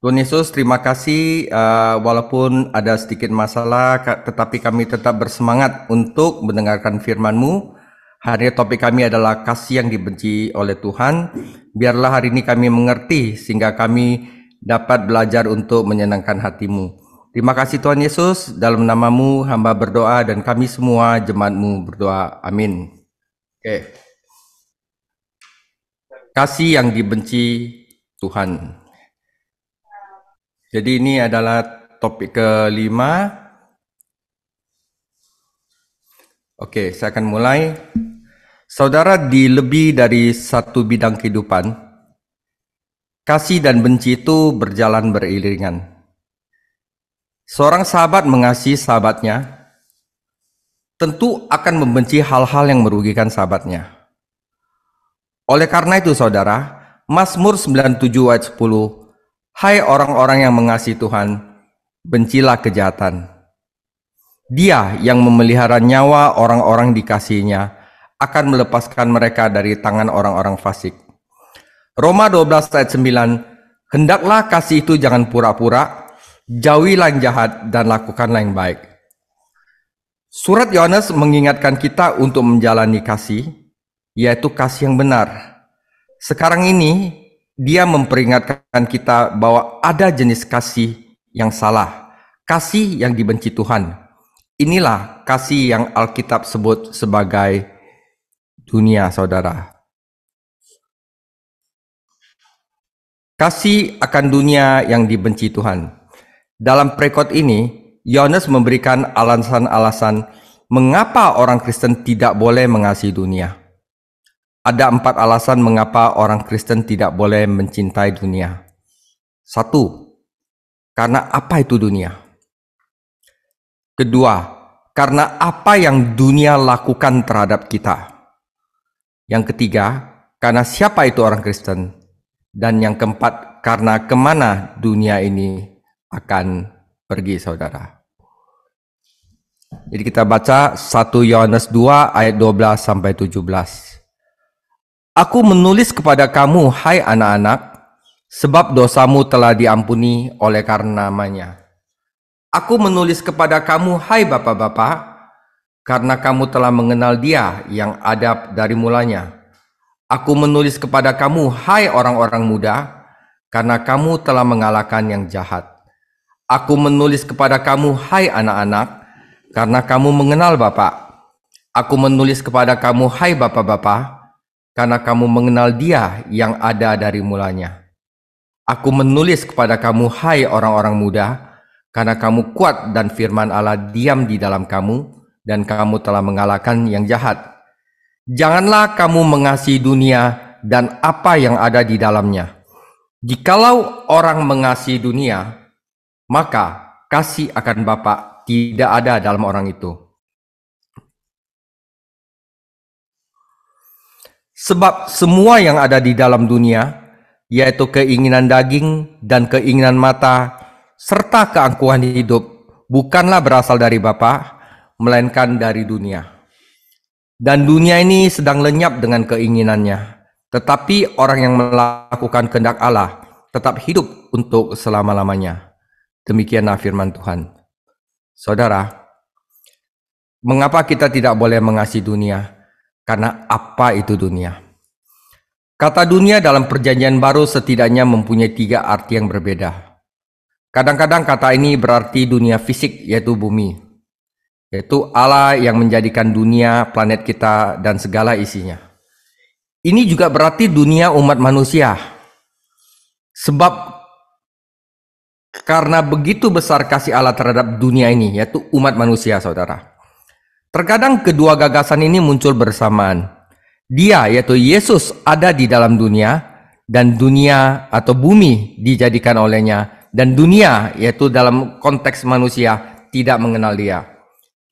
Tuhan Yesus, terima kasih. Walaupun ada sedikit masalah, tetapi kami tetap bersemangat untuk mendengarkan firman-Mu. Hari ini topik kami adalah kasih yang dibenci oleh Tuhan. Biarlah hari ini kami mengerti sehingga kami dapat belajar untuk menyenangkan hati-Mu. Terima kasih Tuhan Yesus, dalam nama-Mu hamba berdoa dan kami semua jemaat-Mu berdoa. Amin. Oke. Kasih yang dibenci Tuhan. Jadi ini adalah topik kelima. Oke, saya akan mulai. Saudara, di lebih dari satu bidang kehidupan, kasih dan benci itu berjalan beriringan. Seorang sahabat mengasihi sahabatnya, tentu akan membenci hal-hal yang merugikan sahabatnya. Oleh karena itu, saudara, Mazmur 97 ayat 10, hai orang-orang yang mengasihi Tuhan, bencilah kejahatan. Dia yang memelihara nyawa orang-orang dikasihinya akan melepaskan mereka dari tangan orang-orang fasik. Roma 12 ayat 9, hendaklah kasih itu jangan pura-pura, jauhilah yang jahat dan lakukanlah yang baik. Surat Yohanes mengingatkan kita untuk menjalani kasih, yaitu kasih yang benar. Sekarang ini, dia memperingatkan kita bahwa ada jenis kasih yang salah, kasih yang dibenci Tuhan. Inilah kasih yang Alkitab sebut sebagai dunia, saudara. Kasih akan dunia yang dibenci Tuhan. Dalam perekod ini, Yohanes memberikan alasan-alasan mengapa orang Kristen tidak boleh mengasihi dunia. Ada 4 alasan mengapa orang Kristen tidak boleh mencintai dunia. 1. Karena apa itu dunia? Kedua, karena apa yang dunia lakukan terhadap kita. Yang ketiga, karena siapa itu orang Kristen. Dan yang keempat, karena kemana dunia ini akan pergi, saudara. Jadi kita baca 1 Yohanes 2 ayat 12 sampai 17. Aku menulis kepada kamu, hai anak-anak, sebab dosamu telah diampuni oleh karena namanya. Aku menulis kepada kamu, hai bapak-bapak, karena kamu telah mengenal Dia yang ada dari mulanya. Aku menulis kepada kamu, hai orang-orang muda, karena kamu telah mengalahkan yang jahat. Aku menulis kepada kamu, hai anak-anak, karena kamu mengenal Bapa. Aku menulis kepada kamu, hai bapak-bapak, karena kamu mengenal Dia yang ada dari mulanya. Aku menulis kepada kamu, hai orang-orang muda, karena kamu kuat dan firman Allah diam di dalam kamu, dan kamu telah mengalahkan yang jahat. Janganlah kamu mengasihi dunia dan apa yang ada di dalamnya. Jikalau orang mengasihi dunia, maka kasih akan Bapa tidak ada dalam orang itu. Sebab semua yang ada di dalam dunia, yaitu keinginan daging dan keinginan mata, serta keangkuhan hidup, bukanlah berasal dari Bapa, melainkan dari dunia. Dan dunia ini sedang lenyap dengan keinginannya. Tetapi orang yang melakukan kehendak Allah tetap hidup untuk selama-lamanya. Demikianlah firman Tuhan. Saudara, mengapa kita tidak boleh mengasihi dunia? Karena apa itu dunia? Kata dunia dalam perjanjian baru setidaknya mempunyai 3 arti yang berbeda. Kadang-kadang kata ini berarti dunia fisik, yaitu bumi. Yaitu Allah yang menjadikan dunia, planet kita, dan segala isinya. Ini juga berarti dunia umat manusia. Sebab karena begitu besar kasih Allah terhadap dunia ini, yaitu umat manusia, saudara. Terkadang kedua gagasan ini muncul bersamaan. Dia, yaitu Yesus, ada di dalam dunia, dan dunia atau bumi dijadikan olehnya, dan dunia, yaitu dalam konteks manusia, tidak mengenal Dia.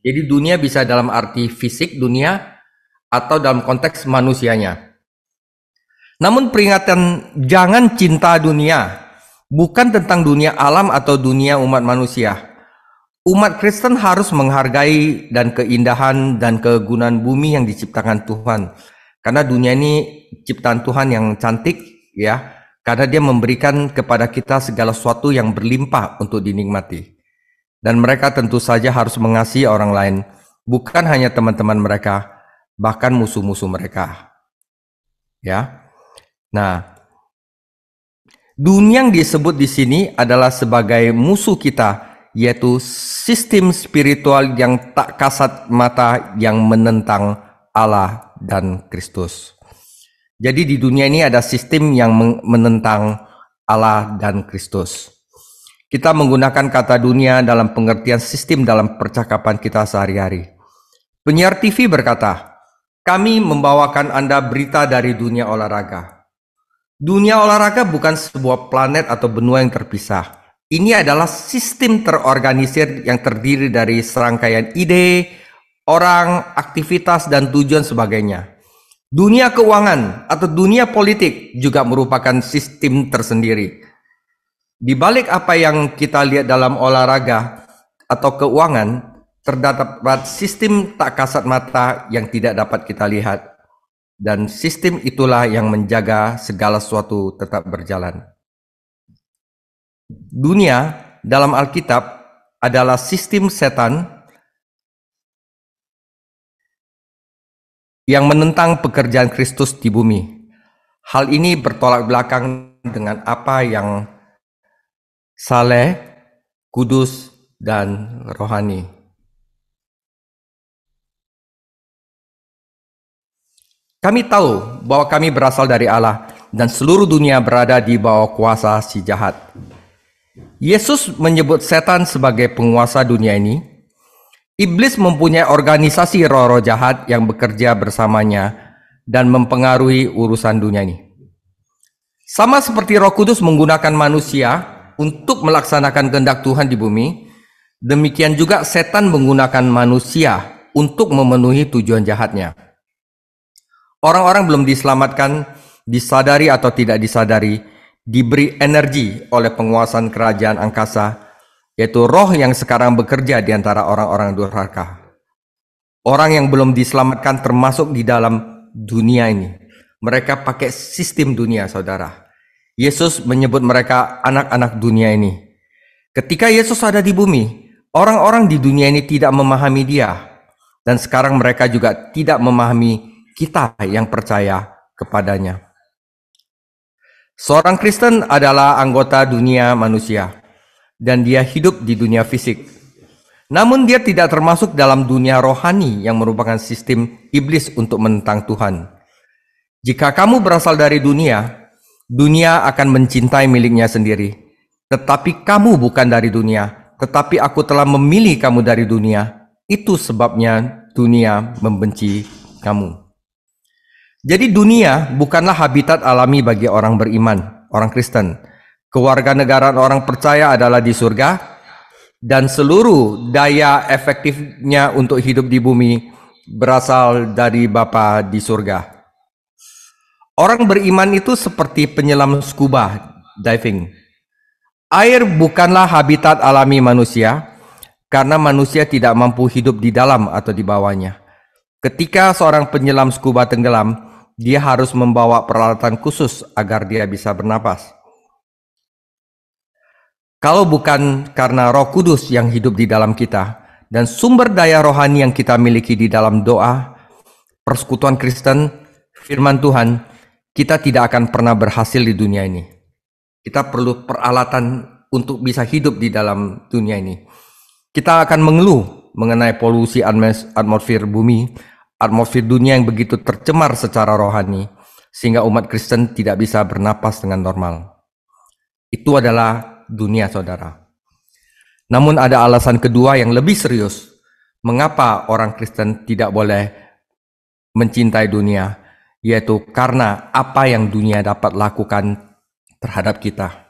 Jadi dunia bisa dalam arti fisik dunia, atau dalam konteks manusianya. Namun peringatan jangan cinta dunia, bukan tentang dunia alam atau dunia umat manusia. Umat Kristen harus menghargai dan keindahan dan kegunaan bumi yang diciptakan Tuhan. Karena dunia ini ciptaan Tuhan yang cantik, ya. karena Dia memberikan kepada kita segala sesuatu yang berlimpah untuk dinikmati. Dan mereka tentu saja harus mengasihi orang lain, bukan hanya teman-teman mereka, bahkan musuh-musuh mereka. Ya. Nah, dunia yang disebut di sini adalah sebagai musuh kita, yaitu sistem spiritual yang tak kasat mata yang menentang Allah dan Kristus. Jadi di dunia ini ada sistem yang menentang Allah dan Kristus. Kita menggunakan kata dunia dalam pengertian sistem dalam percakapan kita sehari-hari. Penyiar TV berkata, "Kami membawakan Anda berita dari dunia olahraga." Dunia olahraga bukan sebuah planet atau benua yang terpisah. Ini adalah sistem terorganisir yang terdiri dari serangkaian ide, orang, aktivitas, dan tujuan sebagainya. Dunia keuangan atau dunia politik juga merupakan sistem tersendiri. Di balik apa yang kita lihat dalam olahraga atau keuangan, terdapat sistem tak kasat mata yang tidak dapat kita lihat. Dan sistem itulah yang menjaga segala sesuatu tetap berjalan. Dunia dalam Alkitab adalah sistem setan yang menentang pekerjaan Kristus di bumi. Hal ini bertolak belakang dengan apa yang saleh, kudus, dan rohani. Kami tahu bahwa kami berasal dari Allah dan seluruh dunia berada di bawah kuasa si jahat. Yesus menyebut setan sebagai penguasa dunia ini. Iblis mempunyai organisasi roh-roh jahat yang bekerja bersamanya dan mempengaruhi urusan dunia ini. Sama seperti Roh Kudus menggunakan manusia untuk melaksanakan kehendak Tuhan di bumi, demikian juga setan menggunakan manusia untuk memenuhi tujuan jahatnya. Orang-orang belum diselamatkan, disadari atau tidak disadari, diberi energi oleh penguasaan kerajaan angkasa, yaitu roh yang sekarang bekerja di antara orang-orang durhaka. Orang yang belum diselamatkan termasuk di dalam dunia ini. Mereka pakai sistem dunia, saudara. Yesus menyebut mereka anak-anak dunia ini. Ketika Yesus ada di bumi, orang-orang di dunia ini tidak memahami Dia. Dan sekarang mereka juga tidak memahami kita yang percaya kepadanya. Seorang Kristen adalah anggota dunia manusia, dan dia hidup di dunia fisik. Namun dia tidak termasuk dalam dunia rohani yang merupakan sistem iblis untuk menentang Tuhan. Jika kamu berasal dari dunia, dunia akan mencintai miliknya sendiri. Tetapi kamu bukan dari dunia, tetapi aku telah memilih kamu dari dunia. Itu sebabnya dunia membenci kamu. Jadi dunia bukanlah habitat alami bagi orang beriman, orang Kristen. Kewarganegaraan orang percaya adalah di surga, dan seluruh daya efektifnya untuk hidup di bumi berasal dari Bapa di surga. Orang beriman itu seperti penyelam scuba diving. Air bukanlah habitat alami manusia, karena manusia tidak mampu hidup di dalam atau di bawahnya. Ketika seorang penyelam scuba tenggelam, dia harus membawa peralatan khusus agar dia bisa bernapas. Kalau bukan karena Roh Kudus yang hidup di dalam kita dan sumber daya rohani yang kita miliki di dalam doa, persekutuan Kristen, firman Tuhan, kita tidak akan pernah berhasil di dunia ini. Kita perlu peralatan untuk bisa hidup di dalam dunia ini. Kita akan mengeluh mengenai polusi atmosfer bumi, atmosfer dunia yang begitu tercemar secara rohani, sehingga umat Kristen tidak bisa bernapas dengan normal. Itu adalah dunia, saudara. Namun ada alasan kedua yang lebih serius. Mengapa orang Kristen tidak boleh mencintai dunia? Yaitu karena apa yang dunia dapat lakukan terhadap kita.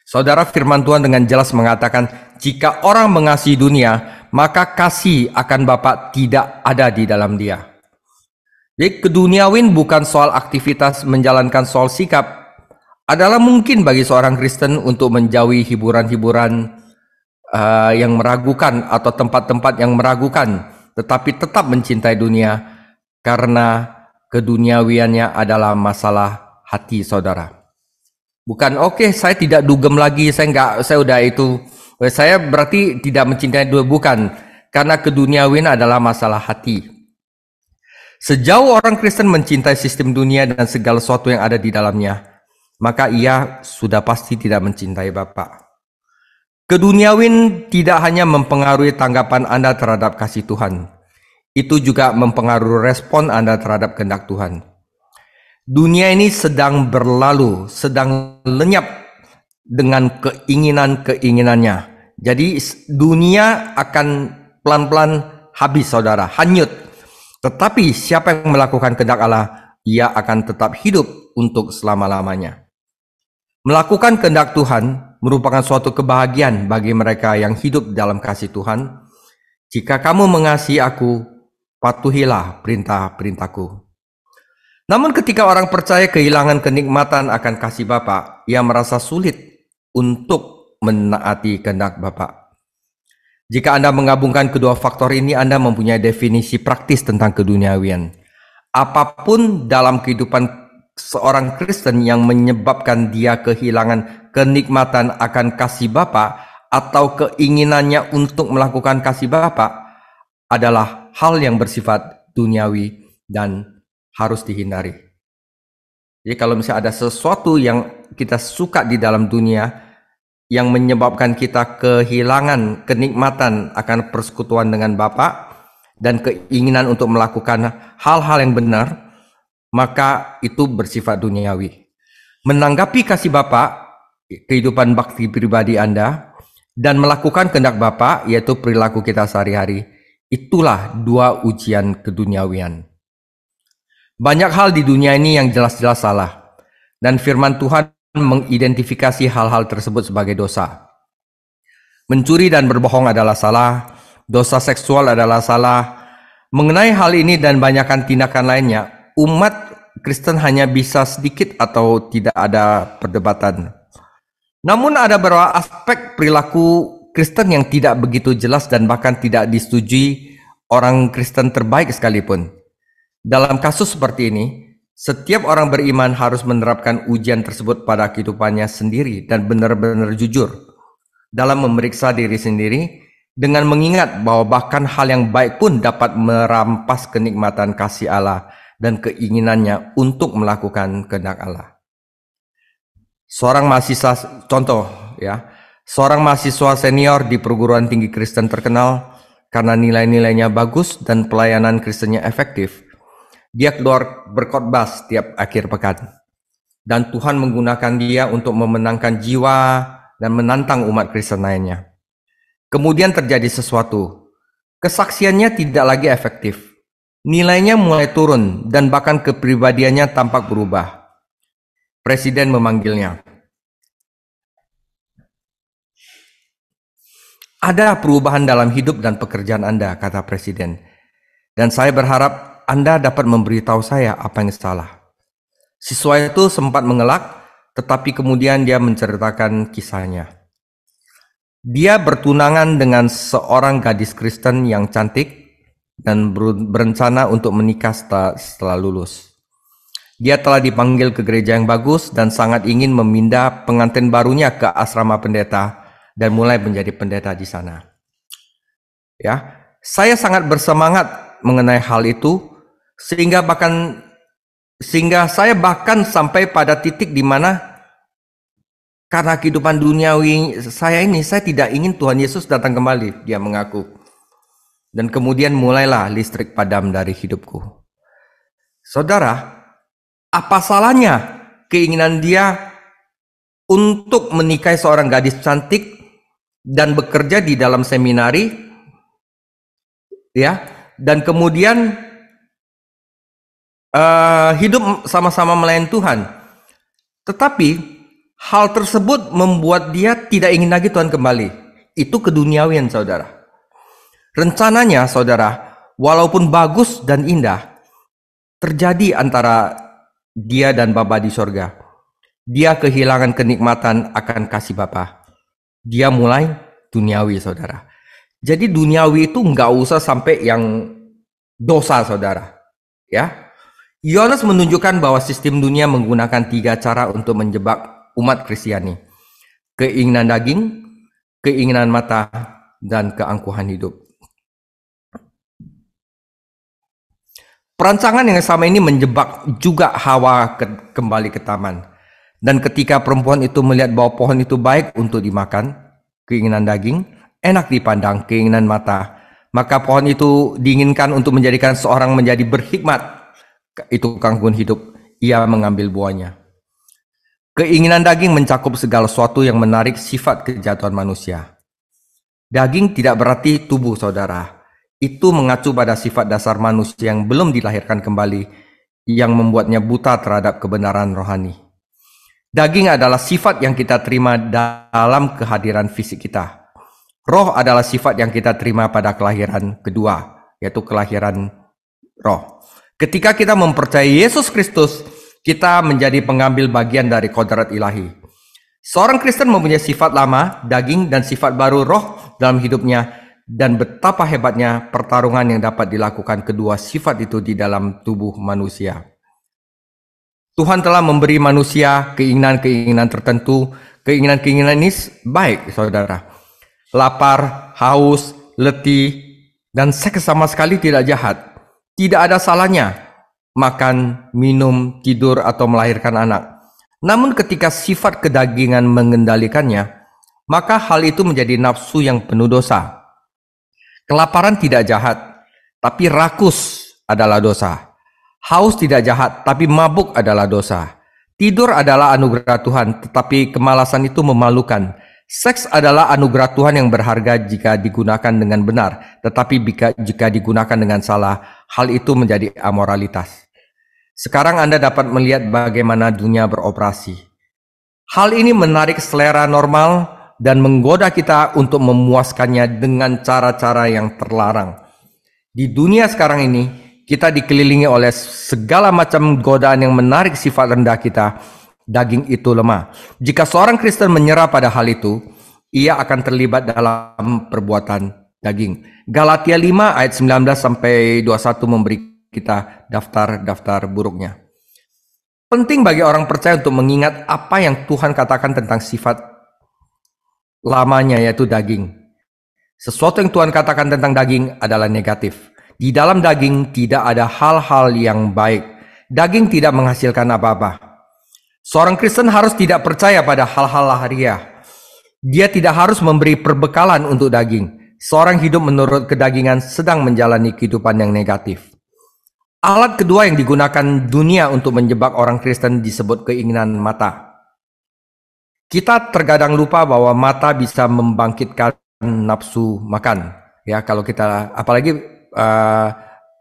Saudara, firman Tuhan dengan jelas mengatakan, jika orang mengasihi dunia, maka kasih akan Bapa tidak ada di dalam dia. Jadi keduniawian bukan soal aktivitas menjalankan soal sikap. Adalah mungkin bagi seorang Kristen untuk menjauhi hiburan-hiburan yang meragukan atau tempat-tempat yang meragukan, tetapi tetap mencintai dunia karena keduniawiannya adalah masalah hati saudara. Bukan oke, saya tidak dugem lagi, saya udah itu. Saya berarti tidak mencintai dua, bukan. Karena keduniawian adalah masalah hati. Sejauh orang Kristen mencintai sistem dunia dan segala sesuatu yang ada di dalamnya, maka ia sudah pasti tidak mencintai Bapa. Keduniawian tidak hanya mempengaruhi tanggapan Anda terhadap kasih Tuhan, itu juga mempengaruhi respon Anda terhadap kehendak Tuhan. Dunia ini sedang berlalu, sedang lenyap dengan keinginan-keinginannya. Jadi dunia akan pelan-pelan habis, saudara, hanyut. Tetapi siapa yang melakukan kehendak Allah, ia akan tetap hidup untuk selama-lamanya. Melakukan kehendak Tuhan merupakan suatu kebahagiaan bagi mereka yang hidup dalam kasih Tuhan. Jika kamu mengasihi aku, patuhilah perintah-perintahku. Namun ketika orang percaya kehilangan kenikmatan akan kasih Bapa, ia merasa sulit untuk menaati kehendak Bapa. Jika Anda menggabungkan kedua faktor ini, Anda mempunyai definisi praktis tentang keduniawian. Apapun dalam kehidupan seorang Kristen yang menyebabkan dia kehilangan kenikmatan akan kasih Bapa atau keinginannya untuk melakukan kasih Bapa adalah hal yang bersifat duniawi dan harus dihindari. Jadi kalau misalnya ada sesuatu yang kita suka di dalam dunia yang menyebabkan kita kehilangan kenikmatan akan persekutuan dengan Bapa dan keinginan untuk melakukan hal-hal yang benar, maka itu bersifat duniawi. Menanggapi kasih Bapa, kehidupan bakti pribadi Anda, dan melakukan kehendak Bapa, yaitu perilaku kita sehari-hari, itulah dua ujian keduniawian. Banyak hal di dunia ini yang jelas-jelas salah, dan firman Tuhan mengidentifikasi hal-hal tersebut sebagai dosa. Mencuri dan berbohong adalah salah, dosa seksual adalah salah. Mengenai hal ini dan banyakkan tindakan lainnya, umat Kristen hanya bisa sedikit atau tidak ada perdebatan. Namun ada beberapa aspek perilaku Kristen yang tidak begitu jelas dan bahkan tidak disetujui orang Kristen terbaik sekalipun. Dalam kasus seperti ini, setiap orang beriman harus menerapkan ujian tersebut pada kehidupannya sendiri dan benar-benar jujur dalam memeriksa diri sendiri dengan mengingat bahwa bahkan hal yang baik pun dapat merampas kenikmatan kasih Allah dan keinginannya untuk melakukan kehendak Allah. Seorang mahasiswa, contoh ya, seorang mahasiswa senior di perguruan tinggi Kristen terkenal karena nilai-nilainya bagus dan pelayanan Kristennya efektif. Dia keluar berkhotbah setiap akhir pekan. Dan Tuhan menggunakan dia untuk memenangkan jiwa dan menantang umat Kristen lainnya. Kemudian terjadi sesuatu. Kesaksiannya tidak lagi efektif. Nilainya mulai turun dan bahkan kepribadiannya tampak berubah. Presiden memanggilnya. Ada perubahan dalam hidup dan pekerjaan Anda, kata Presiden. Dan saya berharap Anda dapat memberitahu saya apa yang salah. Siswa itu sempat mengelak, tetapi kemudian dia menceritakan kisahnya. Dia bertunangan dengan seorang gadis Kristen yang cantik dan berencana untuk menikah setelah lulus. Dia telah dipanggil ke gereja yang bagus dan sangat ingin memindah pengantin barunya ke asrama pendeta dan mulai menjadi pendeta di sana. Ya, saya sangat bersemangat mengenai hal itu. Sehingga saya bahkan sampai pada titik di mana karena kehidupan duniawi saya tidak ingin Tuhan Yesus datang kembali, dia mengaku. Dan kemudian mulailah listrik padam dari hidupku. Saudara, apa salahnya keinginan dia untuk menikahi seorang gadis cantik dan bekerja di dalam seminari, ya, dan kemudian hidup sama-sama melayani Tuhan. Tetapi hal tersebut membuat dia tidak ingin lagi Tuhan kembali. Itu keduniawian, saudara. Rencananya, saudara, walaupun bagus dan indah, terjadi antara dia dan Bapa di sorga. Dia kehilangan kenikmatan akan kasih Bapa. Dia mulai duniawi, saudara. Jadi duniawi itu nggak usah sampai yang dosa, saudara. Ya, Yohanes menunjukkan bahwa sistem dunia menggunakan 3 cara untuk menjebak umat Kristiani. Keinginan daging, keinginan mata, dan keangkuhan hidup. Perancangan yang sama ini menjebak juga Hawa kembali ke taman. Dan ketika perempuan itu melihat bahwa pohon itu baik untuk dimakan, keinginan daging, enak dipandang, keinginan mata, maka pohon itu diinginkan untuk menjadikan seorang menjadi berhikmat. Itu keangkuhan hidup, ia mengambil buahnya. Keinginan daging mencakup segala sesuatu yang menarik sifat kejatuhan manusia. Daging tidak berarti tubuh, saudara. Itu mengacu pada sifat dasar manusia yang belum dilahirkan kembali, yang membuatnya buta terhadap kebenaran rohani. Daging adalah sifat yang kita terima dalam kehadiran fisik kita. Roh adalah sifat yang kita terima pada kelahiran kedua, yaitu kelahiran roh. Ketika kita mempercayai Yesus Kristus, kita menjadi pengambil bagian dari kodrat ilahi. Seorang Kristen mempunyai sifat lama, daging, dan sifat baru, roh, dalam hidupnya, dan betapa hebatnya pertarungan yang dapat dilakukan kedua sifat itu di dalam tubuh manusia. Tuhan telah memberi manusia keinginan-keinginan tertentu. Keinginan-keinginan ini baik, saudara. Lapar, haus, letih, dan seks sama sekali tidak jahat. Tidak ada salahnya makan, minum, tidur, atau melahirkan anak. Namun ketika sifat kedagingan mengendalikannya, maka hal itu menjadi nafsu yang penuh dosa. Kelaparan tidak jahat, tapi rakus adalah dosa. Haus tidak jahat, tapi mabuk adalah dosa. Tidur adalah anugerah Tuhan, tetapi kemalasan itu memalukan. Seks adalah anugerah Tuhan yang berharga jika digunakan dengan benar, tetapi jika digunakan dengan salah, hal itu menjadi amoralitas. Sekarang Anda dapat melihat bagaimana dunia beroperasi. Hal ini menarik selera normal dan menggoda kita untuk memuaskannya dengan cara-cara yang terlarang. Di dunia sekarang ini, kita dikelilingi oleh segala macam godaan yang menarik sifat rendah kita. Daging itu lemah. Jika seorang Kristen menyerah pada hal itu, ia akan terlibat dalam perbuatan daging. Galatia 5 ayat 19-21 memberi kita daftar buruknya. Penting bagi orang percaya untuk mengingat apa yang Tuhan katakan tentang sifat lamanya, yaitu daging. Sesuatu yang Tuhan katakan tentang daging adalah negatif. Di dalam daging tidak ada hal-hal yang baik. Daging tidak menghasilkan apa-apa. Seorang Kristen harus tidak percaya pada hal-hal lahiriah. Dia tidak harus memberi perbekalan untuk daging. Seorang hidup menurut kedagingan sedang menjalani kehidupan yang negatif. Alat kedua yang digunakan dunia untuk menjebak orang Kristen disebut keinginan mata. Kita terkadang lupa bahwa mata bisa membangkitkan nafsu makan. Ya, kalau kita apalagi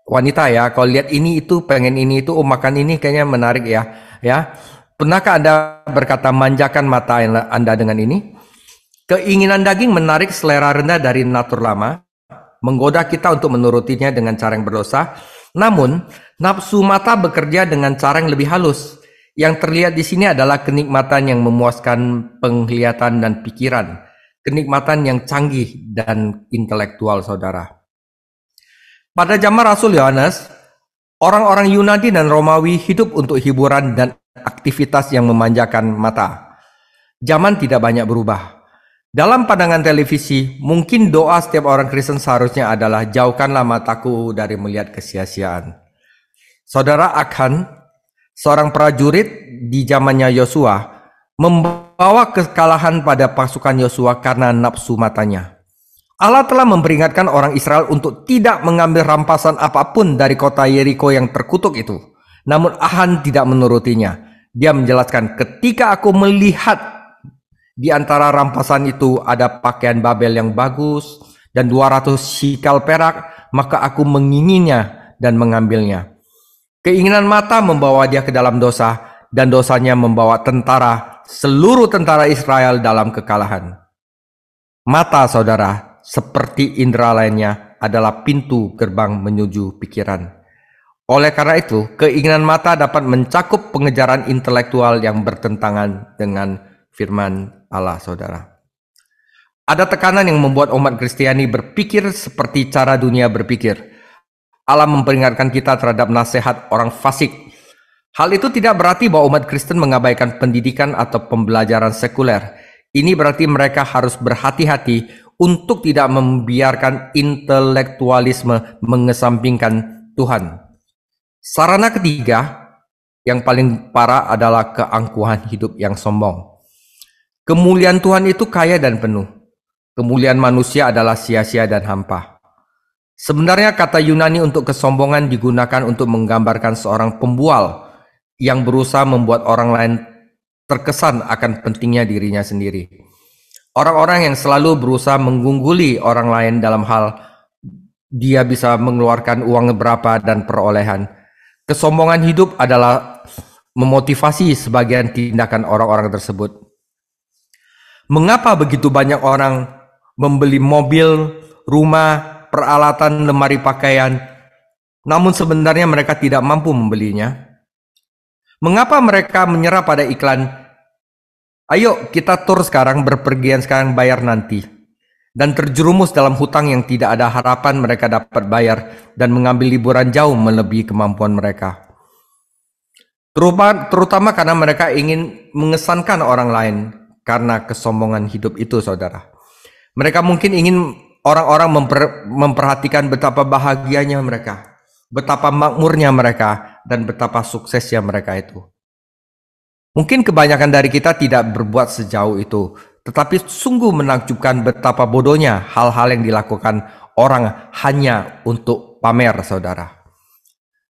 wanita ya, kalau lihat ini itu, pengen ini itu, oh makan ini kayaknya menarik ya. Pernahkah Anda berkata manjakan mata Anda dengan ini? Keinginan daging menarik selera rendah dari natur lama, menggoda kita untuk menurutinya dengan cara yang berdosa. Namun, nafsu mata bekerja dengan cara yang lebih halus. Yang terlihat di sini adalah kenikmatan yang memuaskan penglihatan dan pikiran, kenikmatan yang canggih dan intelektual, saudara. Pada zaman Rasul Yohanes, orang-orang Yunani dan Romawi hidup untuk hiburan dan aktivitas yang memanjakan mata. Zaman tidak banyak berubah. Dalam pandangan televisi, mungkin doa setiap orang Kristen seharusnya adalah jauhkanlah mataku dari melihat kesia-siaan. Saudara Akhan, seorang prajurit di zamannya Yosua, membawa kekalahan pada pasukan Yosua karena nafsu matanya. Allah telah memperingatkan orang Israel untuk tidak mengambil rampasan apapun dari kota Yeriko yang terkutuk itu. Namun Ahan tidak menurutinya. Dia menjelaskan, ketika aku melihat di antara rampasan itu ada pakaian Babel yang bagus dan 200 sikal perak, maka aku menginginnya dan mengambilnya. Keinginan mata membawa dia ke dalam dosa, dan dosanya membawa seluruh tentara Israel dalam kekalahan. Mata, saudara, seperti indera lainnya, adalah pintu gerbang menuju pikiran. Oleh karena itu, keinginan mata dapat mencakup pengejaran intelektual yang bertentangan dengan firman Allah, saudara. Ada tekanan yang membuat umat Kristiani berpikir seperti cara dunia berpikir. Allah memperingatkan kita terhadap nasihat orang fasik. Hal itu tidak berarti bahwa umat Kristen mengabaikan pendidikan atau pembelajaran sekuler. Ini berarti mereka harus berhati-hati untuk tidak membiarkan intelektualisme mengesampingkan Tuhan. Sarana ketiga yang paling parah adalah keangkuhan hidup yang sombong. Kemuliaan Tuhan itu kaya dan penuh. Kemuliaan manusia adalah sia-sia dan hampa. Sebenarnya kata Yunani untuk kesombongan digunakan untuk menggambarkan seorang pembual yang berusaha membuat orang lain terkesan akan pentingnya dirinya sendiri. Orang-orang yang selalu berusaha mengungguli orang lain dalam hal dia bisa mengeluarkan uang berapa dan perolehan. Kesombongan hidup adalah memotivasi sebagian tindakan orang-orang tersebut. Mengapa begitu banyak orang membeli mobil, rumah, peralatan, lemari pakaian, namun sebenarnya mereka tidak mampu membelinya? Mengapa mereka menyerah pada iklan, ayo kita tur sekarang, berpergian sekarang, bayar nanti, dan terjerumus dalam hutang yang tidak ada harapan mereka dapat bayar dan mengambil liburan jauh melebihi kemampuan mereka? Terutama karena mereka ingin mengesankan orang lain karena kesombongan hidup itu, saudara. Mereka mungkin ingin orang-orang memperhatikan betapa bahagianya mereka, betapa makmurnya mereka, dan betapa suksesnya mereka itu. Mungkin kebanyakan dari kita tidak berbuat sejauh itu, tetapi sungguh menakjubkan betapa bodohnya hal-hal yang dilakukan orang hanya untuk pamer, saudara.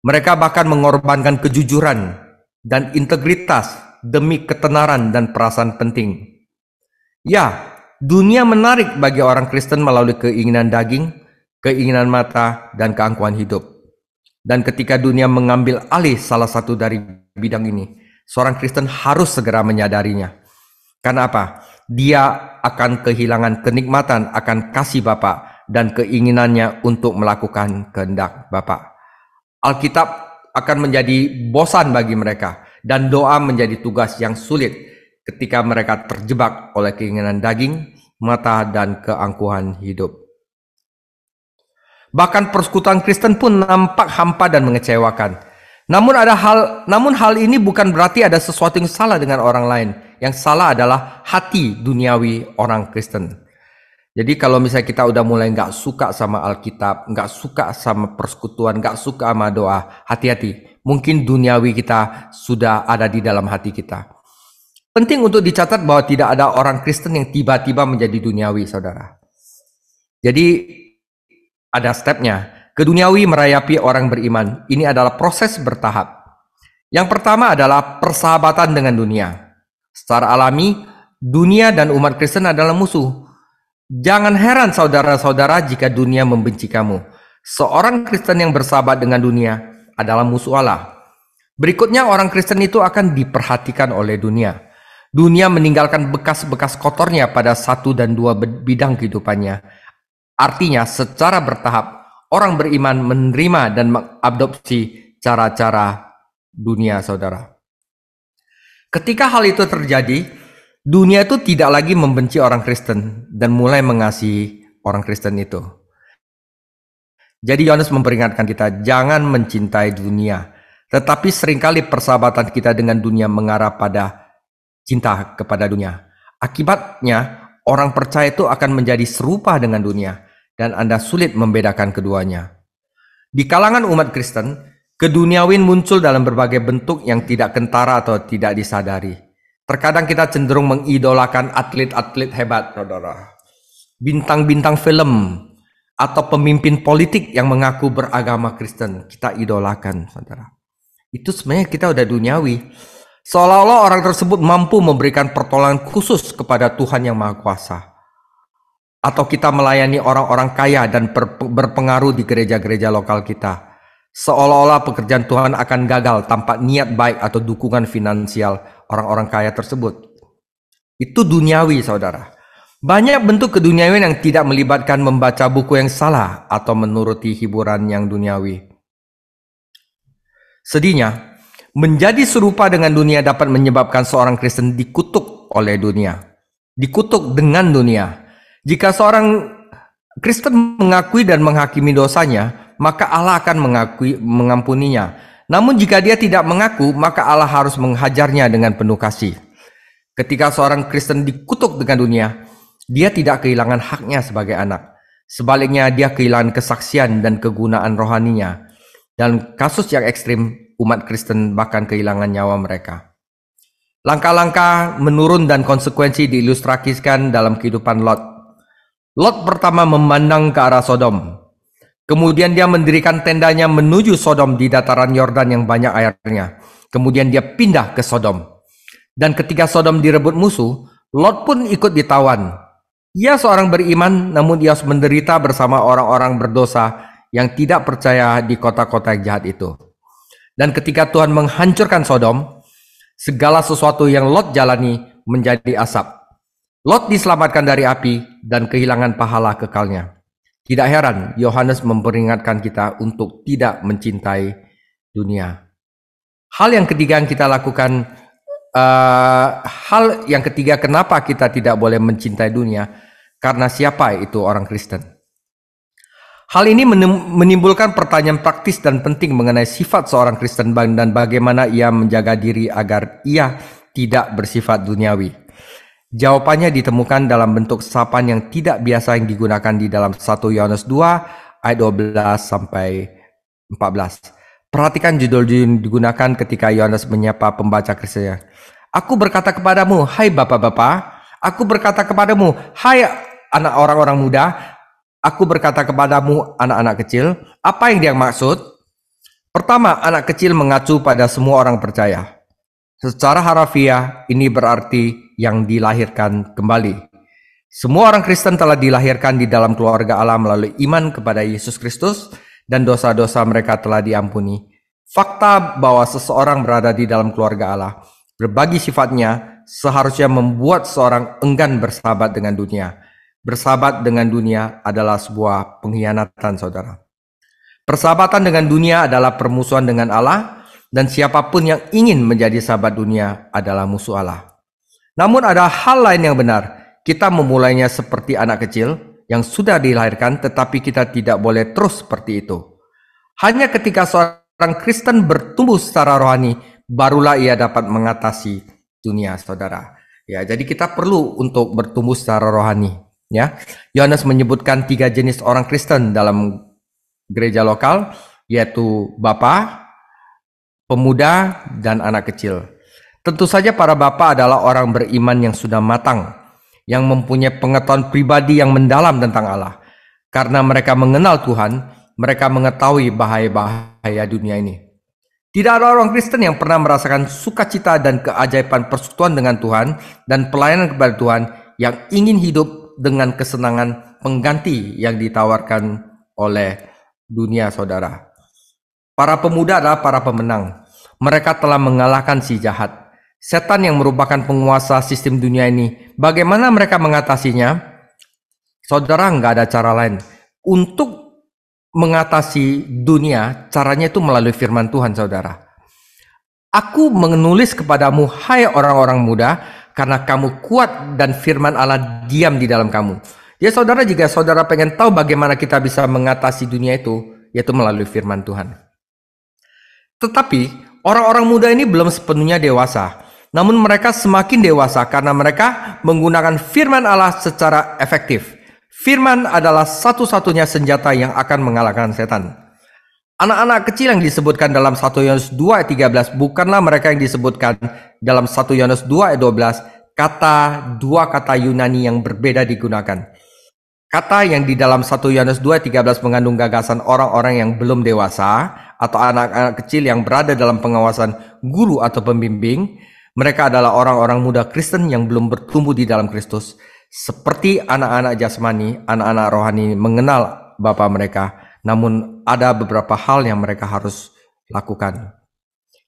Mereka bahkan mengorbankan kejujuran dan integritas demi ketenaran dan perasaan penting. Ya, dunia menarik bagi orang Kristen melalui keinginan daging, keinginan mata, dan keangkuhan hidup. Dan ketika dunia mengambil alih salah satu dari bidang ini, seorang Kristen harus segera menyadarinya. Karena apa? Dia akan kehilangan kenikmatan akan kasih Bapa dan keinginannya untuk melakukan kehendak Bapa. Alkitab akan menjadi bosan bagi mereka, dan doa menjadi tugas yang sulit ketika mereka terjebak oleh keinginan daging, mata, dan keangkuhan hidup. Bahkan persekutuan Kristen pun nampak hampa dan mengecewakan. Namun hal ini bukan berarti ada sesuatu yang salah dengan orang lain. Yang salah adalah hati duniawi orang Kristen. Jadi kalau misalnya kita udah mulai nggak suka sama Alkitab, nggak suka sama persekutuan, nggak suka sama doa, hati-hati. Mungkin duniawi kita sudah ada di dalam hati kita. Penting untuk dicatat bahwa tidak ada orang Kristen yang tiba-tiba menjadi duniawi, saudara. Jadi ada stepnya. Keduniawi merayapi orang beriman. Ini adalah proses bertahap. Yang pertama adalah persahabatan dengan dunia. Secara alami, dunia dan umat Kristen adalah musuh. Jangan heran saudara-saudara jika dunia membenci kamu. Seorang Kristen yang bersahabat dengan dunia adalah musuh Allah. Berikutnya, orang Kristen itu akan diperhatikan oleh dunia. Dunia meninggalkan bekas-bekas kotornya pada satu dan dua bidang kehidupannya. Artinya, secara bertahap, orang beriman menerima dan mengadopsi cara-cara dunia, saudara. Ketika hal itu terjadi, dunia itu tidak lagi membenci orang Kristen dan mulai mengasihi orang Kristen itu. Jadi Yohanes memperingatkan kita, jangan mencintai dunia. Tetapi seringkali persahabatan kita dengan dunia mengarah pada cinta kepada dunia. Akibatnya, orang percaya itu akan menjadi serupa dengan dunia, dan Anda sulit membedakan keduanya. Di kalangan umat Kristen, keduniawian muncul dalam berbagai bentuk yang tidak kentara atau tidak disadari. Terkadang kita cenderung mengidolakan atlet-atlet hebat, saudara. Bintang-bintang film, atau pemimpin politik yang mengaku beragama Kristen, kita idolakan, saudara. Itu sebenarnya kita udah duniawi. Seolah-olah orang tersebut mampu memberikan pertolongan khusus kepada Tuhan yang Maha Kuasa. Atau kita melayani orang-orang kaya dan berpengaruh di gereja-gereja lokal kita. Seolah-olah pekerjaan Tuhan akan gagal tanpa niat baik atau dukungan finansial orang-orang kaya tersebut. Itu duniawi, saudara. Banyak bentuk keduniawian yang tidak melibatkan membaca buku yang salah atau menuruti hiburan yang duniawi. Sedihnya, menjadi serupa dengan dunia dapat menyebabkan seorang Kristen dikutuk oleh dunia. Dikutuk dengan dunia. Jika seorang Kristen mengakui dan menghakimi dosanya, maka Allah akan mengampuninya. Namun jika dia tidak mengaku, maka Allah harus menghajarnya dengan penuh kasih. Ketika seorang Kristen dikutuk dengan dunia, dia tidak kehilangan haknya sebagai anak. Sebaliknya, dia kehilangan kesaksian dan kegunaan rohaninya. Dalam kasus yang ekstrim, umat Kristen bahkan kehilangan nyawa mereka. Langkah-langkah menurun dan konsekuensi diilustrasikan dalam kehidupan Lot. Lot pertama memandang ke arah Sodom. Kemudian dia mendirikan tendanya menuju Sodom di dataran Yordan yang banyak airnya. Kemudian dia pindah ke Sodom. Dan ketika Sodom direbut musuh, Lot pun ikut ditawan. Ia seorang beriman, namun ia harus menderita bersama orang-orang berdosa yang tidak percaya di kota-kota yang jahat itu. Dan ketika Tuhan menghancurkan Sodom, segala sesuatu yang Lot jalani menjadi asap. Lot diselamatkan dari api dan kehilangan pahala kekalnya. Tidak heran Yohanes memperingatkan kita untuk tidak mencintai dunia. Hal yang ketiga yang kita lakukan, kenapa kita tidak boleh mencintai dunia? Karena siapa itu orang Kristen? Hal ini menimbulkan pertanyaan praktis dan penting mengenai sifat seorang Kristen dan bagaimana ia menjaga diri agar ia tidak bersifat duniawi. Jawabannya ditemukan dalam bentuk sapaan yang tidak biasa yang digunakan di dalam 1 Yohanes 2 ayat 12 sampai 14. Perhatikan judul yang digunakan ketika Yohanes menyapa pembaca Kristennya. Aku berkata kepadamu, hai bapak-bapak. Aku berkata kepadamu, hai anak orang-orang muda. Aku berkata kepadamu, anak-anak kecil. Apa yang dia maksud? Pertama, anak kecil mengacu pada semua orang percaya. Secara harafiah, ini berarti yang dilahirkan kembali. Semua orang Kristen telah dilahirkan di dalam keluarga Allah melalui iman kepada Yesus Kristus dan dosa-dosa mereka telah diampuni. Fakta bahwa seseorang berada di dalam keluarga Allah, berbagi sifatnya, seharusnya membuat seorang enggan bersahabat dengan dunia. Bersahabat dengan dunia adalah sebuah pengkhianatan, saudara. Persahabatan dengan dunia adalah permusuhan dengan Allah, dan siapapun yang ingin menjadi sahabat dunia adalah musuh Allah. Namun ada hal lain yang benar. Kita memulainya seperti anak kecil yang sudah dilahirkan, tetapi kita tidak boleh terus seperti itu. Hanya ketika seorang Kristen bertumbuh secara rohani, barulah ia dapat mengatasi dunia, saudara. Ya, jadi kita perlu untuk bertumbuh secara rohani. Ya, Yohanes menyebutkan 3 jenis orang Kristen dalam gereja lokal, yaitu bapa, pemuda, dan anak kecil. Tentu saja para bapa adalah orang beriman yang sudah matang, yang mempunyai pengetahuan pribadi yang mendalam tentang Allah. Karena mereka mengenal Tuhan, mereka mengetahui bahaya-bahaya dunia ini. Tidak ada orang Kristen yang pernah merasakan sukacita dan keajaiban persekutuan dengan Tuhan dan pelayanan kepada Tuhan yang ingin hidup dengan kesenangan pengganti yang ditawarkan oleh dunia, saudara. Para pemuda adalah para pemenang. Mereka telah mengalahkan si jahat. Setan yang merupakan penguasa sistem dunia ini. Bagaimana mereka mengatasinya? Saudara, nggak ada cara lain. Untuk mengatasi dunia, caranya itu melalui firman Tuhan, saudara. Aku menulis kepadamu, hai orang-orang muda, karena kamu kuat dan firman Allah diam di dalam kamu. Ya saudara, jika saudara pengen tahu bagaimana kita bisa mengatasi dunia itu, yaitu melalui firman Tuhan. Tetapi, orang-orang muda ini belum sepenuhnya dewasa. Namun mereka semakin dewasa karena mereka menggunakan firman Allah secara efektif. Firman adalah satu-satunya senjata yang akan mengalahkan setan. Anak-anak kecil yang disebutkan dalam 1 Yohanes 2 ayat 13 bukanlah mereka yang disebutkan dalam 1 Yohanes 2 ayat 12. Dua kata Yunani yang berbeda digunakan. Kata yang di dalam 1 Yohanes 2 ayat 13 mengandung gagasan orang-orang yang belum dewasa atau anak-anak kecil yang berada dalam pengawasan guru atau pembimbing. Mereka adalah orang-orang muda Kristen yang belum bertumbuh di dalam Kristus. Seperti anak-anak jasmani, anak-anak rohani mengenal Bapa mereka. Namun ada beberapa hal yang mereka harus lakukan.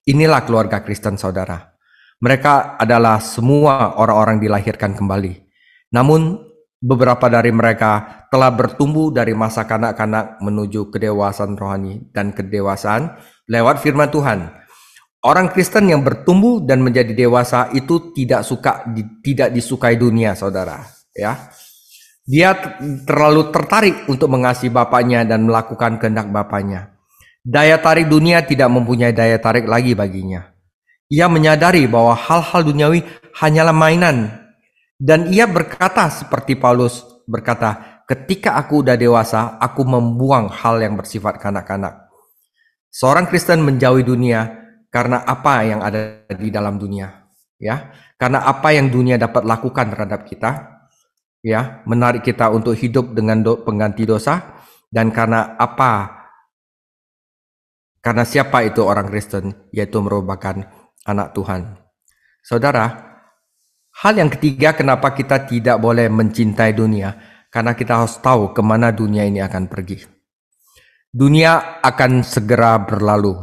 Inilah keluarga Kristen, saudara. Mereka adalah semua orang-orang dilahirkan kembali. Namun beberapa dari mereka telah bertumbuh dari masa kanak-kanak menuju kedewasaan rohani dan kedewasaan lewat firman Tuhan. Orang Kristen yang bertumbuh dan menjadi dewasa itu tidak disukai dunia, saudara. Ya, dia terlalu tertarik untuk mengasihi bapaknya dan melakukan kehendak bapaknya. Daya tarik dunia tidak mempunyai daya tarik lagi baginya. Ia menyadari bahwa hal-hal duniawi hanyalah mainan. Dan ia berkata seperti Paulus berkata, ketika aku udah dewasa, aku membuang hal yang bersifat kanak-kanak. Seorang Kristen menjauhi dunia karena apa yang ada di dalam dunia, ya. Karena apa yang dunia dapat lakukan terhadap kita, ya, menarik kita untuk hidup dengan pengganti dosa, dan karena apa? Karena siapa itu orang Kristen? Yaitu merupakan anak Tuhan. Saudara, hal yang ketiga kenapa kita tidak boleh mencintai dunia, karena kita harus tahu kemana dunia ini akan pergi. Dunia akan segera berlalu.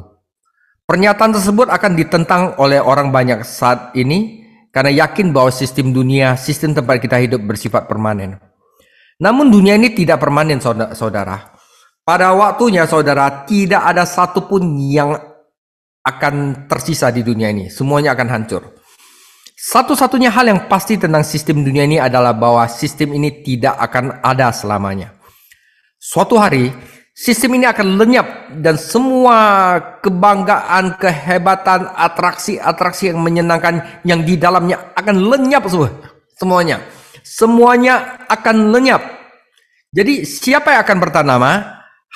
Pernyataan tersebut akan ditentang oleh orang banyak saat ini karena yakin bahwa sistem dunia, sistem tempat kita hidup bersifat permanen. Namun dunia ini tidak permanen, saudara. Pada waktunya, saudara, tidak ada satupun yang akan tersisa di dunia ini. Semuanya akan hancur. Satu-satunya hal yang pasti tentang sistem dunia ini adalah bahwa sistem ini tidak akan ada selamanya. Suatu hari, sistem ini akan lenyap dan semua kebanggaan, kehebatan, atraksi-atraksi yang menyenangkan yang di dalamnya akan lenyap semuanya. Semuanya akan lenyap. Jadi siapa yang akan bertahan lama?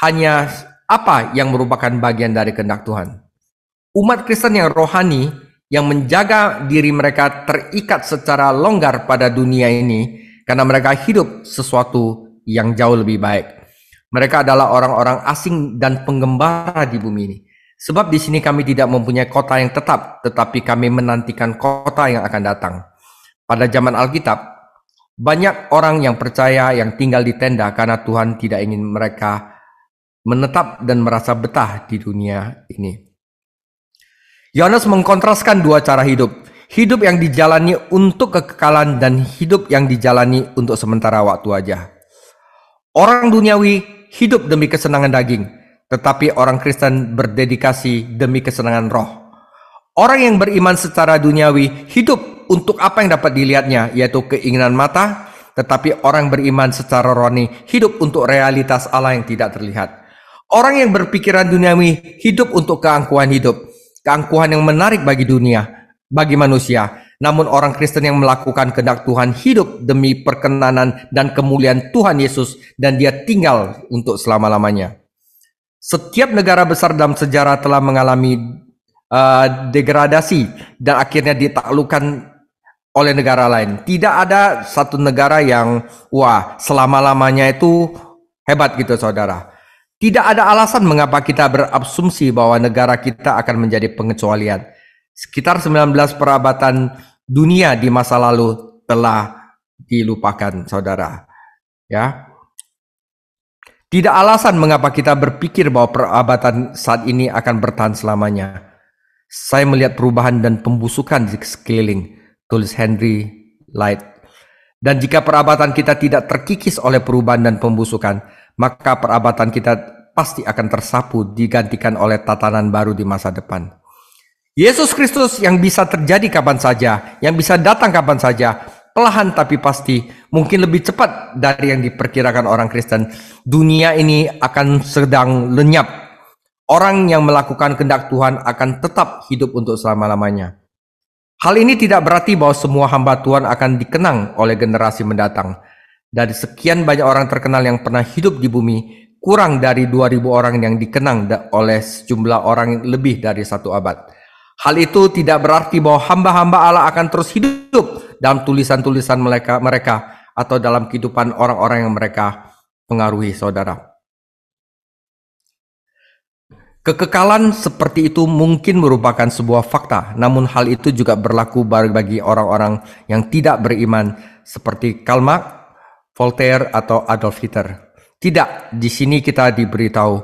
Hanya apa yang merupakan bagian dari kehendak Tuhan. Umat Kristen yang rohani, yang menjaga diri mereka terikat secara longgar pada dunia ini, karena mereka hidup sesuatu yang jauh lebih baik. Mereka adalah orang-orang asing dan penggembara di bumi ini. Sebab di sini kami tidak mempunyai kota yang tetap, tetapi kami menantikan kota yang akan datang. Pada zaman Alkitab, banyak orang yang percaya yang tinggal di tenda karena Tuhan tidak ingin mereka menetap dan merasa betah di dunia ini. Yohanes mengkontraskan dua cara hidup. Hidup yang dijalani untuk kekekalan dan hidup yang dijalani untuk sementara waktu aja. Orang duniawi hidup demi kesenangan daging, tetapi orang Kristen berdedikasi demi kesenangan roh. Orang yang beriman secara duniawi hidup untuk apa yang dapat dilihatnya, yaitu keinginan mata, tetapi orang beriman secara rohani hidup untuk realitas Allah yang tidak terlihat. Orang yang berpikiran duniawi hidup untuk keangkuhan hidup, keangkuhan yang menarik bagi dunia, bagi manusia. Namun orang Kristen yang melakukan kehendak Tuhan hidup demi perkenanan dan kemuliaan Tuhan Yesus, dan dia tinggal untuk selama-lamanya. Setiap negara besar dalam sejarah telah mengalami degradasi dan akhirnya ditaklukkan oleh negara lain. Tidak ada satu negara yang selama-lamanya itu hebat gitu, saudara. Tidak ada alasan mengapa kita berasumsi bahwa negara kita akan menjadi pengecualian. Sekitar 19 perabatan dunia di masa lalu telah dilupakan, saudara. Ya. Tidak alasan mengapa kita berpikir bahwa perabatan saat ini akan bertahan selamanya. Saya melihat perubahan dan pembusukan di sekeliling, tulis Henry Light. Dan jika perabatan kita tidak terkikis oleh perubahan dan pembusukan, maka perabatan kita pasti akan tersapu digantikan oleh tatanan baru di masa depan. Yesus Kristus yang bisa terjadi kapan saja, yang bisa datang kapan saja, perlahan tapi pasti, mungkin lebih cepat dari yang diperkirakan orang Kristen. Dunia ini akan sedang lenyap. Orang yang melakukan kehendak Tuhan akan tetap hidup untuk selama-lamanya. Hal ini tidak berarti bahwa semua hamba Tuhan akan dikenang oleh generasi mendatang. Dari sekian banyak orang terkenal yang pernah hidup di bumi, kurang dari 2.000 orang yang dikenang oleh sejumlah orang lebih dari 1 abad. Hal itu tidak berarti bahwa hamba-hamba Allah akan terus hidup dalam tulisan-tulisan mereka atau dalam kehidupan orang-orang yang mereka pengaruhi, saudara. Kekekalan seperti itu mungkin merupakan sebuah fakta, namun hal itu juga berlaku bagi orang-orang yang tidak beriman seperti Karl Marx, Voltaire, atau Adolf Hitler. Tidak, di sini kita diberitahu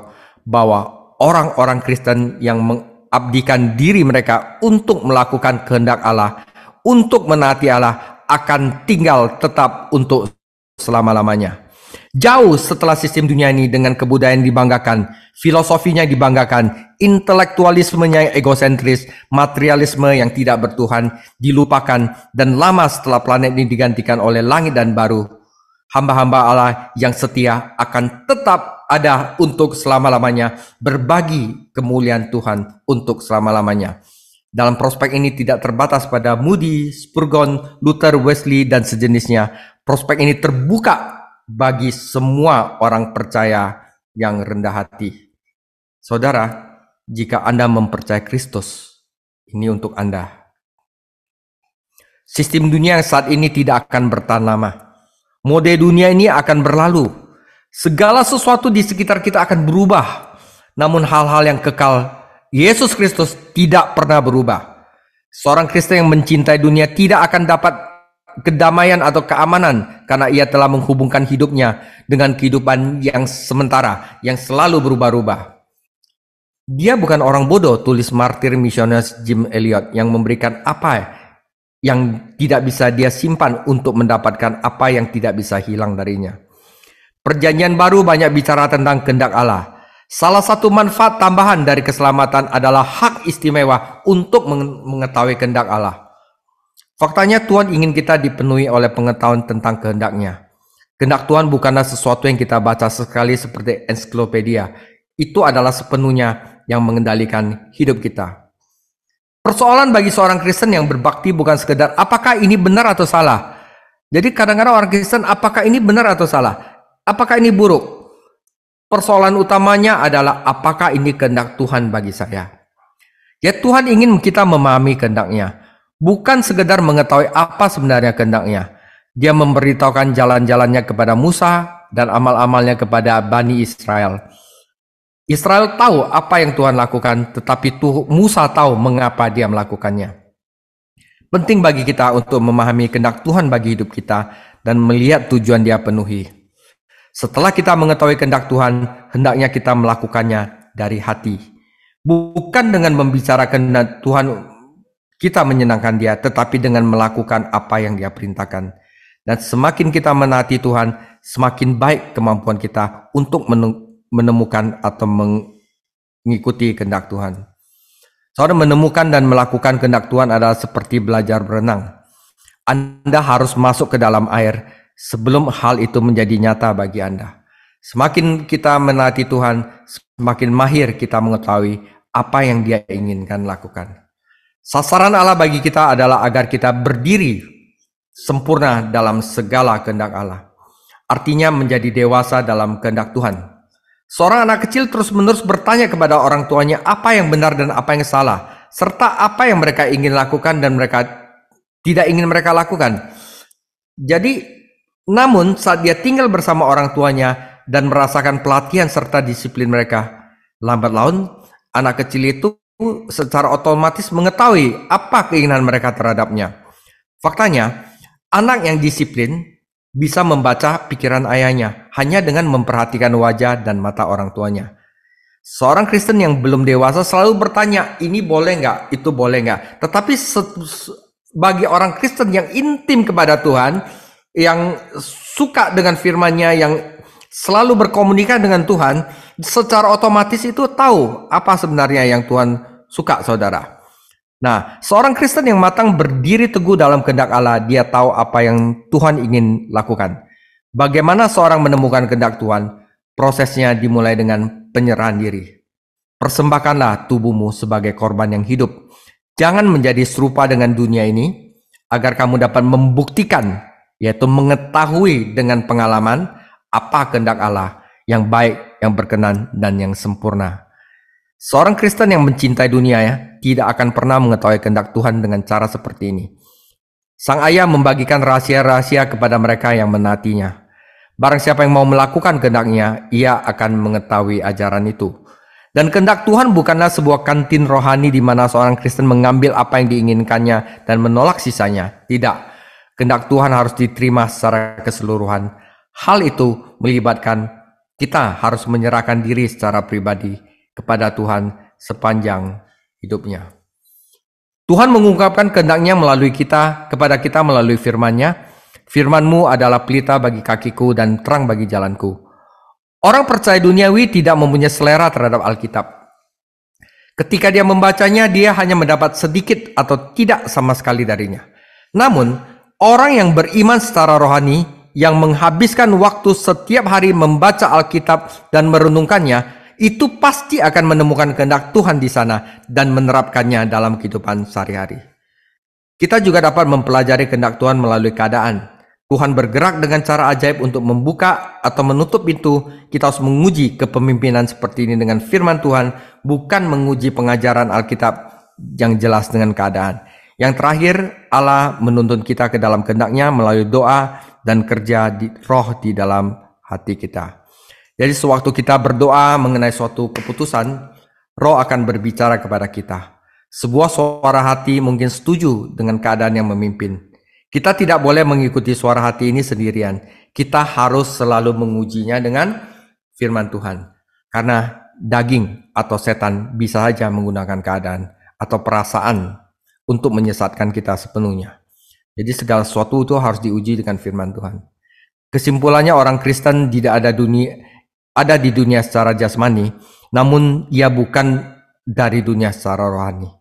bahwa orang-orang Kristen yang mengabdikan diri mereka untuk melakukan kehendak Allah, untuk menaati Allah, akan tinggal tetap untuk selama-lamanya. Jauh setelah sistem dunia ini dengan kebudayaan dibanggakan, filosofinya dibanggakan, intelektualismenya yang egosentris, materialisme yang tidak bertuhan dilupakan, dan lama setelah planet ini digantikan oleh langit dan baru, hamba-hamba Allah yang setia akan tetap ada untuk selama-lamanya, berbagi kemuliaan Tuhan untuk selama-lamanya. Dalam prospek ini tidak terbatas pada Moody, Spurgeon, Luther, Wesley, dan sejenisnya. Prospek ini terbuka bagi semua orang percaya yang rendah hati. Saudara, jika Anda mempercayai Kristus, ini untuk Anda. Sistem dunia yang saat ini tidak akan bertahan lama. Mode dunia ini akan berlalu. Segala sesuatu di sekitar kita akan berubah. Namun hal-hal yang kekal, Yesus Kristus tidak pernah berubah. Seorang Kristen yang mencintai dunia tidak akan dapat kedamaian atau keamanan karena ia telah menghubungkan hidupnya dengan kehidupan yang sementara, yang selalu berubah-ubah. Dia bukan orang bodoh, tulis martir misionaris Jim Elliot, yang memberikan apa yang tidak bisa dia simpan untuk mendapatkan apa yang tidak bisa hilang darinya. Perjanjian baru banyak bicara tentang kehendak Allah. Salah satu manfaat tambahan dari keselamatan adalah hak istimewa untuk mengetahui kehendak Allah. Faktanya Tuhan ingin kita dipenuhi oleh pengetahuan tentang kehendaknya. Kehendak Tuhan bukanlah sesuatu yang kita baca sekali seperti ensiklopedia. Itu adalah sepenuhnya yang mengendalikan hidup kita. Persoalan bagi seorang Kristen yang berbakti bukan sekedar apakah ini benar atau salah. Jadi kadang-kadang orang Kristen apakah ini benar atau salah? Apakah ini buruk? Persoalan utamanya adalah apakah ini kehendak Tuhan bagi saya? Ya, Tuhan ingin kita memahami kehendaknya. Bukan sekedar mengetahui apa sebenarnya kehendaknya. Dia memberitahukan jalan-jalannya kepada Musa dan amal-amalnya kepada Bani Israel. Israel tahu apa yang Tuhan lakukan, tetapi Musa tahu mengapa dia melakukannya. Penting bagi kita untuk memahami kehendak Tuhan bagi hidup kita dan melihat tujuan dia penuhi. Setelah kita mengetahui kehendak Tuhan, hendaknya kita melakukannya dari hati. Bukan dengan membicarakan kehendak Tuhan kita menyenangkan dia, tetapi dengan melakukan apa yang dia perintahkan. Dan semakin kita menaati Tuhan, semakin baik kemampuan kita untuk menemukan atau mengikuti kehendak Tuhan. Saudara, menemukan dan melakukan kehendak Tuhan adalah seperti belajar berenang. Anda harus masuk ke dalam air sebelum hal itu menjadi nyata bagi Anda. Semakin kita menaati Tuhan, semakin mahir kita mengetahui apa yang Dia inginkan lakukan. Sasaran Allah bagi kita adalah agar kita berdiri sempurna dalam segala kehendak Allah. Artinya menjadi dewasa dalam kehendak Tuhan. Seorang anak kecil terus-menerus bertanya kepada orang tuanya apa yang benar dan apa yang salah, serta apa yang mereka ingin lakukan dan mereka tidak ingin mereka lakukan. Jadi, namun saat dia tinggal bersama orang tuanya dan merasakan pelatihan serta disiplin mereka, lambat laun anak kecil itu secara otomatis mengetahui apa keinginan mereka terhadapnya. Faktanya, anak yang disiplin bisa membaca pikiran ayahnya hanya dengan memperhatikan wajah dan mata orang tuanya. Seorang Kristen yang belum dewasa selalu bertanya, ini boleh nggak, itu boleh nggak. Tetapi bagi orang Kristen yang intim kepada Tuhan, yang suka dengan firman-Nya, yang selalu berkomunikasi dengan Tuhan, secara otomatis itu tahu apa sebenarnya yang Tuhan suka, saudara. Nah, seorang Kristen yang matang berdiri teguh dalam kehendak Allah, dia tahu apa yang Tuhan ingin lakukan. Bagaimana seorang menemukan kehendak Tuhan? Prosesnya dimulai dengan penyerahan diri. Persembahkanlah tubuhmu sebagai korban yang hidup. Jangan menjadi serupa dengan dunia ini, agar kamu dapat membuktikan, yaitu mengetahui dengan pengalaman, apa kehendak Allah yang baik, yang berkenan, dan yang sempurna. Seorang Kristen yang mencintai dunia tidak akan pernah mengetahui kehendak Tuhan dengan cara seperti ini. Sang ayah membagikan rahasia-rahasia kepada mereka yang menaatinya. Barang siapa yang mau melakukan kehendaknya, ia akan mengetahui ajaran itu. Dan kehendak Tuhan bukanlah sebuah kantin rohani di mana seorang Kristen mengambil apa yang diinginkannya dan menolak sisanya. Tidak. Kehendak Tuhan harus diterima secara keseluruhan. Hal itu melibatkan kita harus menyerahkan diri secara pribadi kepada Tuhan sepanjang hidupnya. Tuhan mengungkapkan kehendaknya melalui kita, kepada kita melalui firman-Nya. Firman-Mu adalah pelita bagi kakiku dan terang bagi jalanku. Orang percaya duniawi tidak mempunyai selera terhadap Alkitab. Ketika dia membacanya, dia hanya mendapat sedikit atau tidak sama sekali darinya. Namun, orang yang beriman secara rohani yang menghabiskan waktu setiap hari membaca Alkitab dan merenungkannya, itu pasti akan menemukan kehendak Tuhan di sana dan menerapkannya dalam kehidupan sehari-hari. Kita juga dapat mempelajari kehendak Tuhan melalui keadaan. Tuhan bergerak dengan cara ajaib untuk membuka atau menutup pintu. Kita harus menguji kepemimpinan seperti ini dengan firman Tuhan, bukan menguji pengajaran Alkitab yang jelas dengan keadaan. Yang terakhir, Allah menuntun kita ke dalam kehendak-Nya melalui doa dan kerja di roh di dalam hati kita. Jadi sewaktu kita berdoa mengenai suatu keputusan, roh akan berbicara kepada kita. Sebuah suara hati mungkin setuju dengan keadaan yang memimpin. Kita tidak boleh mengikuti suara hati ini sendirian. Kita harus selalu mengujinya dengan firman Tuhan. Karena daging atau setan bisa saja menggunakan keadaan atau perasaan untuk menyesatkan kita sepenuhnya. Jadi segala sesuatu itu harus diuji dengan firman Tuhan. Kesimpulannya, orang Kristen tidak ada di dunia secara jasmani, namun ia bukan dari dunia secara rohani.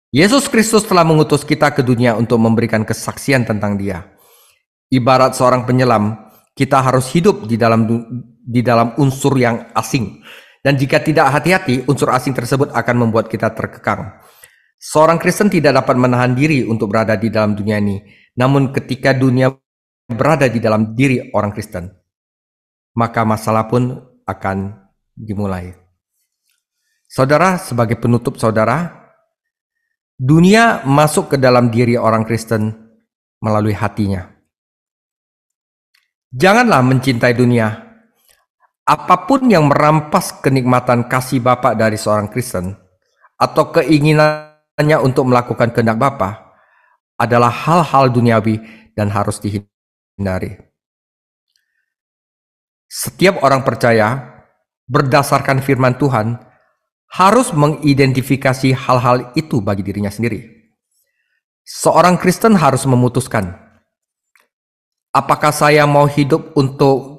Yesus Kristus telah mengutus kita ke dunia untuk memberikan kesaksian tentang Dia. Ibarat seorang penyelam, kita harus hidup di dalam unsur yang asing. Dan jika tidak hati-hati, unsur asing tersebut akan membuat kita terkekang. Seorang Kristen tidak dapat menahan diri untuk berada di dalam dunia ini. Namun ketika dunia berada di dalam diri orang Kristen, maka masalah pun akan dimulai. Saudara, sebagai penutup saudara, dunia masuk ke dalam diri orang Kristen melalui hatinya. Janganlah mencintai dunia. Apapun yang merampas kenikmatan kasih Bapa dari seorang Kristen atau keinginannya untuk melakukan kehendak Bapa adalah hal-hal duniawi dan harus dihindari. Setiap orang percaya berdasarkan firman Tuhan harus mengidentifikasi hal-hal itu bagi dirinya sendiri. Seorang Kristen harus memutuskan, apakah saya mau hidup untuk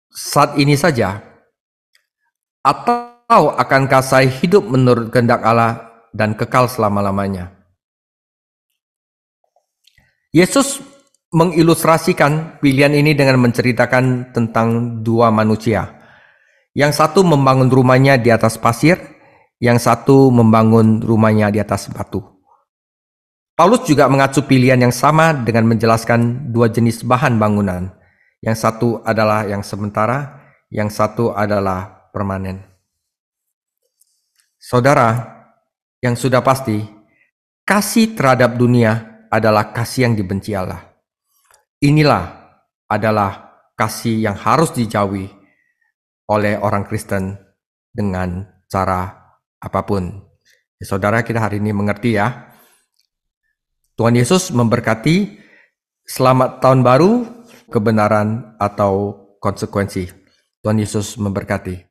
saat ini saja, atau akankah saya hidup menurut kehendak Allah dan kekal selama-lamanya? Yesus mengilustrasikan pilihan ini dengan menceritakan tentang dua manusia. Yang satu membangun rumahnya di atas pasir, yang satu membangun rumahnya di atas batu. Paulus juga mengacu pilihan yang sama dengan menjelaskan dua jenis bahan bangunan. Yang satu adalah yang sementara, yang satu adalah permanen. Saudara, yang sudah pasti, kasih terhadap dunia adalah kasih yang dibenci Allah. Inilah adalah kasih yang harus dijauhi oleh orang Kristen dengan cara apapun. Ya, saudara, kita hari ini mengerti ya. Tuhan Yesus memberkati. Selamat tahun baru, kebenaran atau konsekuensi. Tuhan Yesus memberkati.